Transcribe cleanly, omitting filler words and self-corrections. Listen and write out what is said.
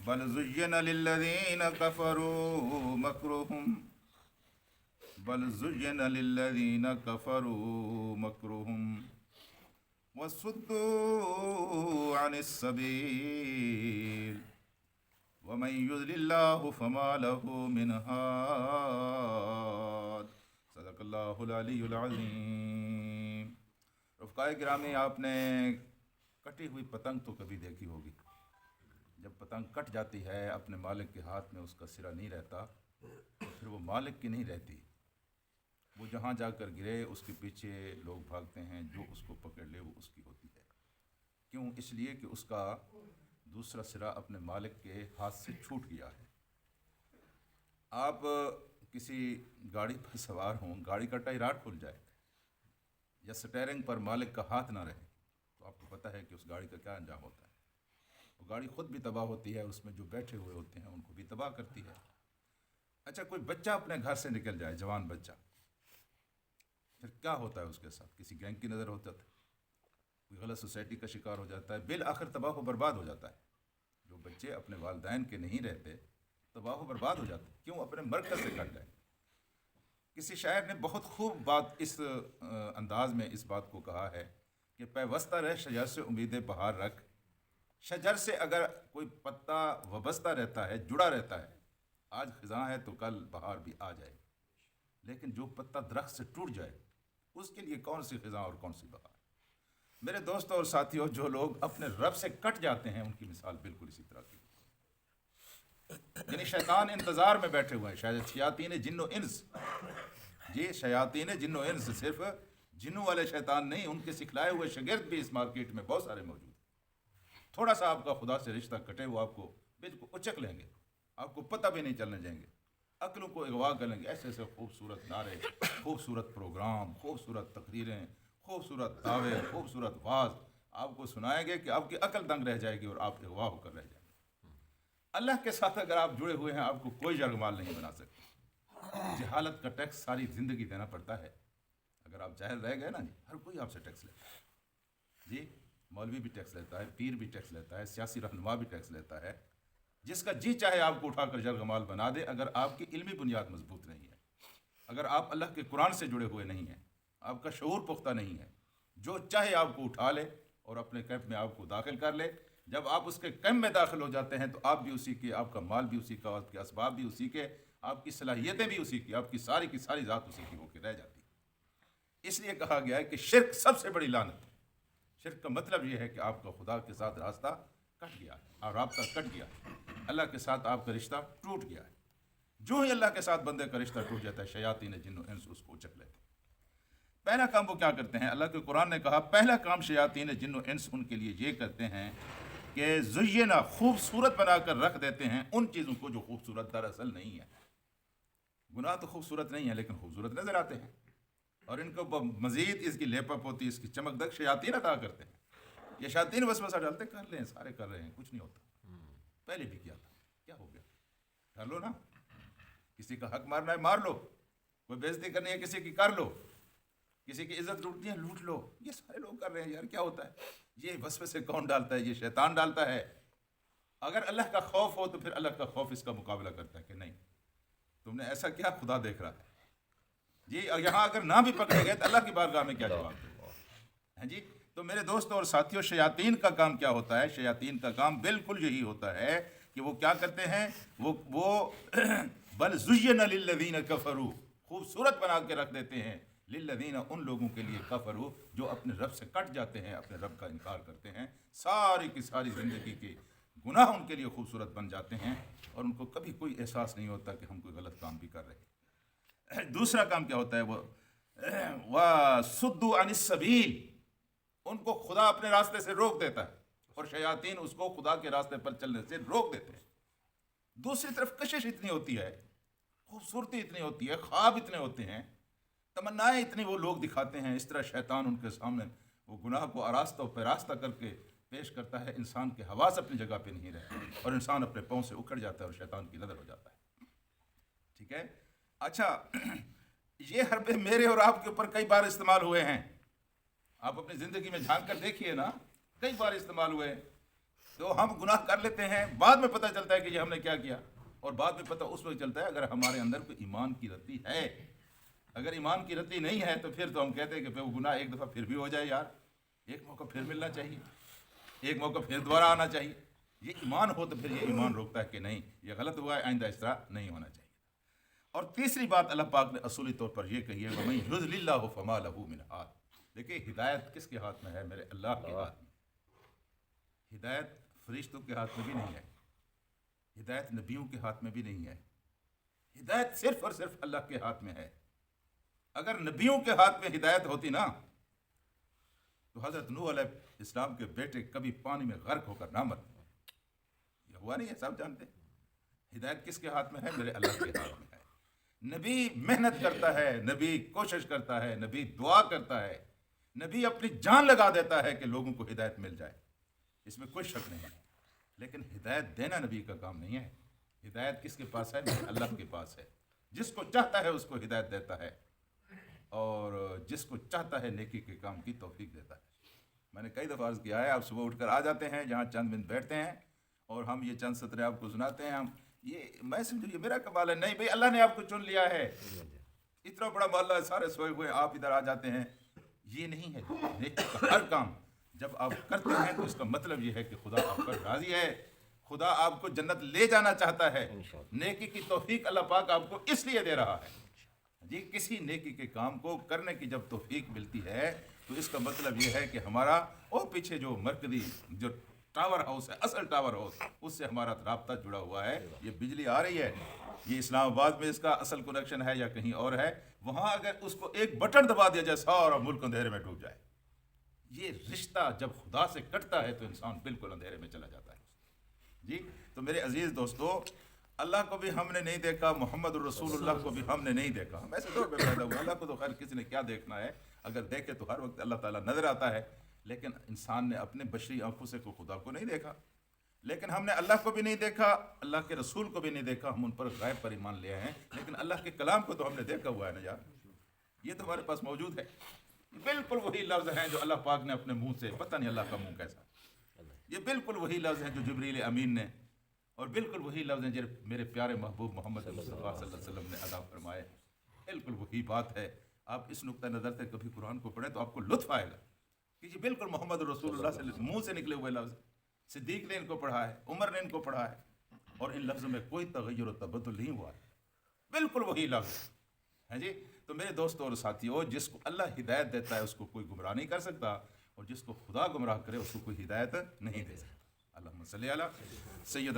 بل زين للذين كفروا مكرهم بل زين للذين كفروا مكرهم وصدوا عن السبيل ومن يضلل الله فما له من هاد صدق اللہ العلی العظیم۔ رفقائے گرامی، آپ نے کٹی ہوئی پتنگ تو کبھی دیکھی ہوگی۔ جب پتنگ کٹ جاتی ہے، اپنے مالک کے ہاتھ میں اس کا سرا نہیں رہتا تو پھر وہ مالک کی نہیں رہتی، وہ جہاں جا کر گرے اس کے پیچھے لوگ بھاگتے ہیں، جو اس کو پکڑ لے وہ اس کی ہوتی ہے۔ کیوں؟ اس لیے کہ اس کا دوسرا سرا اپنے مالک کے ہاتھ سے چھوٹ گیا ہے۔ آپ کسی گاڑی پر سوار ہوں، گاڑی کا ٹائر کھل جائے یا سٹیئرنگ پر مالک کا ہاتھ نہ رہے تو آپ کو پتہ ہے کہ اس گاڑی کا کیا انجام ہوتا ہے۔ وہ گاڑی خود بھی تباہ ہوتی ہے، اس میں جو بیٹھے ہوئے ہوتے ہیں ان کو بھی تباہ کرتی ہے۔ اچھا، کوئی بچہ اپنے گھر سے نکل جائے، جوان بچہ، پھر کیا ہوتا ہے اس کے ساتھ؟ کسی گینگ کی نظر ہوتا ہے، کوئی غلط سوسائٹی کا شکار ہو جاتا ہے، بالآخر تباہ و برباد ہو جاتا ہے۔ جو بچے اپنے والدین کے نہیں رہتے تباہ و برباد ہو جاتے ہیں۔ کیوں؟ اپنے مرکز سے کٹ گئے۔ کسی شاعر نے بہت خوب بات اس انداز میں اس بات کو کہا ہے کہ پیوستہ رہ شجر سے امید بہار رکھ۔ شجر سے اگر کوئی پتا وابستہ رہتا ہے، جڑا رہتا ہے، آج خزاں ہے تو کل بہار بھی آ جائے، لیکن جو پتا درخت سے ٹوٹ جائے اس کے لیے کون سی خزاں اور کون سی بہار۔ میرے دوستوں اور ساتھیوں، جو لوگ اپنے رب سے کٹ جاتے ہیں ان کی مثال بالکل اسی طرح کی، یعنی شیطان انتظار میں بیٹھے ہوئے ہیں۔ شاید شیاطین جن و انس، جی شیاطین جن و انس، صرف جنوں والے شیطان نہیں، ان کے سکھلائے ہوئے شاگرد بھی اس مارکیٹ میں بہت سارے موجود ہیں۔ تھوڑا سا آپ کا خدا سے رشتہ کٹے، وہ آپ کو بالکل اچک لیں گے، آپ کو پتہ بھی نہیں چلنے دیں گے، عقلوں کو اغوا کر لیں گے۔ ایسے ایسے خوبصورت نعرے، خوبصورت پروگرام، خوبصورت تقریریں، خوبصورت دعوے، خوبصورت واعظ آپ کو سنائیں گے کہ آپ کی عقل دنگ رہ جائے گی اور آپ اغوا ہو کر رہ جائیں گے۔ اللہ کے ساتھ اگر آپ جڑے ہوئے ہیں، آپ کو کوئی یرغمال نہیں بنا سکتے۔ جہالت کا ٹیکس ساری زندگی دینا پڑتا ہے۔ اگر آپ جاہل رہ گئے نا جی، ہر کوئی آپ سے ٹیکس لیتا ہے جی، مولوی بھی ٹیکس لیتا ہے، پیر بھی ٹیکس لیتا ہے، سیاسی رہنما بھی ٹیکس لیتا ہے، جس کا جی چاہے آپ کو اٹھا کر یرغمال بنا دے، اگر آپ کی علمی بنیاد مضبوط نہیں ہے، اگر آپ اللہ کے قرآن سے جڑے ہوئے نہیں ہیں، آپ کا شعور پختہ نہیں ہے، جو چاہے آپ کو اٹھا لے اور اپنے کیمپ میں آپ کو داخل کر لے۔ جب آپ اس کے کیمپ میں داخل ہو جاتے ہیں تو آپ بھی اسی کے، آپ کا مال بھی اسی کا، آپ کے اسباب بھی اسی کے، آپ کی صلاحیتیں بھی اسی کی، آپ کی ساری ذات اسی کی ہو کے رہ جاتی ہے۔ اس لیے کہا گیا ہے کہ شرک سب سے بڑی لعنت ہے۔ شرک کا مطلب یہ ہے کہ آپ کا خدا کے ساتھ راستہ کٹ گیا ہے اور رابطہ کٹ گیا ہے، اللہ کے ساتھ آپ کا رشتہ ٹوٹ گیا ہے۔ جو ہی اللہ کے ساتھ بندے کا رشتہ ٹوٹ جاتا ہے، شیاطین جن و انس اس کو اچک لیتے ہیں۔ پہلا کام وہ کیا کرتے ہیں؟ اللہ کے قرآن نے کہا پہلا کام شیاطین جن و انس ان کے لیے یہ کرتے ہیں کہ زینا، خوبصورت بنا کر رکھ دیتے ہیں ان چیزوں کو جو خوبصورت دراصل نہیں ہے۔ گناہ تو خوبصورت نہیں ہے لیکن خوبصورت نظر آتے ہیں، اور ان کو مزید اس کی لیپ اپ ہوتی ہے، اس کی چمک دک شیاطین عطا کرتے ہیں۔ یہ شیاطین وسوسہ ڈالتے، کر لیں، سارے کر رہے ہیں، کچھ نہیں ہوتا، پہلے بھی کیا تھا، کیا ہو گیا، کر لو نا۔ کسی کا حق مارنا ہے مار لو، کوئی بےعزتی کرنی ہے کسی کی کر لو، کسی کی عزت لوٹنی ہے لوٹ لو، یہ سارے لوگ کر رہے ہیں یار، کیا ہوتا ہے؟ یہ وسوسے کون ڈالتا ہے؟ یہ شیطان ڈالتا ہے۔ اگر اللہ کا خوف ہو تو پھر اللہ کا خوف اس کا مقابلہ کرتا ہے کہ نہیں، تم نے ایسا کیا، خدا دیکھ رہا ہے جی۔ یہاں اگر نہ بھی پکڑے گئے تو اللہ کی بارگاہ میں کیا جواب دیں؟ ہاں جی۔ تو میرے دوستوں اور ساتھیوں، شیاطین کا کام کیا ہوتا ہے؟ شیاطین کا کام بالکل یہی ہوتا ہے کہ وہ کیا کرتے ہیں، وہ بل زین للذین کفروا، خوبصورت بنا کے رکھ دیتے ہیں، للذین، ان لوگوں کے لیے، کفروا، جو اپنے رب سے کٹ جاتے ہیں، اپنے رب کا انکار کرتے ہیں، ساری کی ساری زندگی کے گناہ ان کے لیے خوبصورت بن جاتے ہیں اور ان کو کبھی کوئی احساس نہیں ہوتا کہ ہم کوئی غلط کام بھی کر رہے ہیں۔ دوسرا کام کیا ہوتا ہے؟ وہ وَصُدُّوا عَنِ السَّبِيلِ، ان کو خدا اپنے راستے سے روک دیتا ہے اور شیاطین اس کو خدا کے راستے پر چلنے سے روک دیتے ہیں۔ دوسری طرف کشش اتنی ہوتی ہے، خوبصورتی اتنی ہوتی ہے، خواب اتنے ہوتے ہیں، تمنائیں اتنی وہ لوگ دکھاتے ہیں، اس طرح شیطان ان کے سامنے وہ گناہ کو آراستہ و پیراستہ کر کے پیش کرتا ہے، انسان کے حواس اپنی جگہ پہ نہیں رہتے اور انسان اپنے پاؤں سے اکھڑ جاتا ہے اور شیطان کی نظر ہو جاتا ہے۔ ٹھیک ہے؟ اچھا، یہ حربے میرے اور آپ کے اوپر کئی بار استعمال ہوئے ہیں، آپ اپنی زندگی میں جھانک کر دیکھیے نا، کئی بار استعمال ہوئے ہیں۔ تو ہم گناہ کر لیتے ہیں، بعد میں پتہ چلتا ہے کہ یہ ہم نے کیا کیا، اور بعد میں پتہ اس وقت چلتا ہے اگر ہمارے اندر کوئی ایمان کی رتی ہے۔ اگر ایمان کی رتی نہیں ہے تو پھر تو ہم کہتے ہیں کہ پھر وہ گناہ ایک دفعہ پھر بھی ہو جائے یار، ایک موقع پھر ملنا چاہیے، ایک موقع پھر دوبارہ آنا چاہیے۔ یہ ایمان ہو تو پھر یہ ایمان روکتا ہے کہ نہیں یہ غلط ہوا ہے، آئندہ اس طرح نہیں ہونا چاہیے۔ اور تیسری بات اللہ پاک نے اصولی طور پر یہ کہی ہے وَمَن يُضْلِلِ اللَّهُ فَمَا لَهُ مِنْ هَادٍ۔ دیکھیں ہدایت کس کے ہاتھ میں ہے؟ میرے اللہ کے ہاتھ میں۔ ہدایت فرشتوں کے ہاتھ میں بھی نہیں ہے، ہدایت نبیوں کے ہاتھ میں بھی نہیں ہے، ہدایت صرف اور صرف اللہ کے ہاتھ میں ہے۔ اگر نبیوں کے ہاتھ میں ہدایت ہوتی نا تو حضرت نوح علیہ السلام کے بیٹے کبھی پانی میں غرق ہو کر نہ مرتے۔ یہ ہوا نہیں ہے، سب جانتے ہیں۔ ہدایت کس کے ہاتھ میں ہے؟ میرے اللہ کے ہاتھ میں ہے۔ نبی محنت کرتا ہے، نبی کوشش کرتا ہے، نبی دعا کرتا ہے، نبی اپنی جان لگا دیتا ہے کہ لوگوں کو ہدایت مل جائے، اس میں کوئی شک نہیں ہے، لیکن ہدایت دینا نبی کا کام نہیں ہے۔ ہدایت کس کے پاس ہے؟ میرے اللہ کے پاس ہے۔ جس کو چاہتا ہے اس کو ہدایت دیتا ہے، اور جس کو چاہتا ہے نیکی کے کام کی توفیق دیتا ہے۔ میں نے کئی دفعہ عرض کیا ہے، آپ صبح اٹھ کر آ جاتے ہیں جہاں چند منٹ بیٹھتے ہیں اور ہم یہ چند سطریں آپ کو سناتے ہیں، ہم یہ میں سمجھو یہ میرا کمال ہے، نہیں بھئی اللہ نے آپ کو چن لیا ہے، اتنا بڑا محلہ ہے، سارے سوئے ہوئے آپ ادھر آ جاتے ہیں، یہ نہیں ہے۔ نیکی کا ہر کام جب آپ کرتے ہیں تو اس کا مطلب یہ ہے کہ خدا آپ پر راضی ہے، خدا آپ کو جنت لے جانا چاہتا ہے۔ نیکی کی توفیق اللہ پاک آپ کو اس لیے دے رہا ہے جی، کسی نیکی کے کام کو کرنے کی جب توفیق ملتی ہے تو اس کا مطلب یہ ہے کہ ہمارا اور پیچھے جو مرکزی جو ٹاور ہاؤس ہے، اصل ٹاور ہاؤس، اس سے ہمارا رابطہ جڑا ہوا ہے۔ یہ بجلی آ رہی ہے، یہ اسلام آباد میں اس کا اصل کنیکشن ہے یا کہیں اور ہے، وہاں اگر اس کو ایک بٹن دبا دیا جائے سارا ملک اندھیرے میں ڈوب جائے۔ یہ رشتہ جب خدا سے کٹتا ہے تو انسان بالکل اندھیرے میں چلا جاتا ہے جی۔ تو میرے عزیز دوستو، اللہ کو بھی ہم نے نہیں دیکھا، محمد الرسول اللہ کو بھی ہم نے نہیں دیکھا، ہم ایسے دور پہ پیدا ہوئے، اللہ کو تو خیر کسی نے کیا دیکھنا ہے، اگر دیکھے تو ہر وقت اللہ تعالیٰ نظر آتا ہے، لیکن انسان نے اپنے بشری آنکھوں سے کوئی خدا کو نہیں دیکھا۔ لیکن ہم نے اللہ کو بھی نہیں دیکھا، اللہ کے رسول کو بھی نہیں دیکھا، ہم ان پر غیب پر ایمان لے ہیں، لیکن اللہ کے کلام کو تو ہم نے دیکھا ہوا ہے نا یار، یہ تو ہمارے پاس موجود ہے۔ بالکل وہی لفظ ہیں جو اللہ پاک نے اپنے منہ سے، پتہ نہیں اللہ کا منہ کیسا، یہ بالکل وہی لفظ ہیں جو جبریل امین نے، اور بالکل وہی لفظ ہیں جو میرے پیارے محبوب محمد مصطفیٰ صلی اللہ علیہ وسلم نے ادا فرمائے، بالکل وہی بات ہے۔ آپ اس نقطہ نظر سے کبھی قرآن کو پڑھیں تو آپ کو لطف آئے گا کہ یہ بالکل محمد رسول اللہ سے منہ سے نکلے ہوئے لفظ، صدیق نے ان کو پڑھا ہے، عمر نے ان کو پڑھا ہے، اور ان لفظوں میں کوئی تغیر و تبدل نہیں ہوا ہے، بالکل وہی لفظ ہے جی۔ تو میرے دوستوں اور ساتھیوں، جس کو اللہ ہدایت دیتا ہے اس کو کوئی گمراہ نہیں کر سکتا، اور جس کو خدا گمراہ کرے اس کو کوئی ہدایت نہیں دے سکتا۔ اللہم صلی علی سیدنا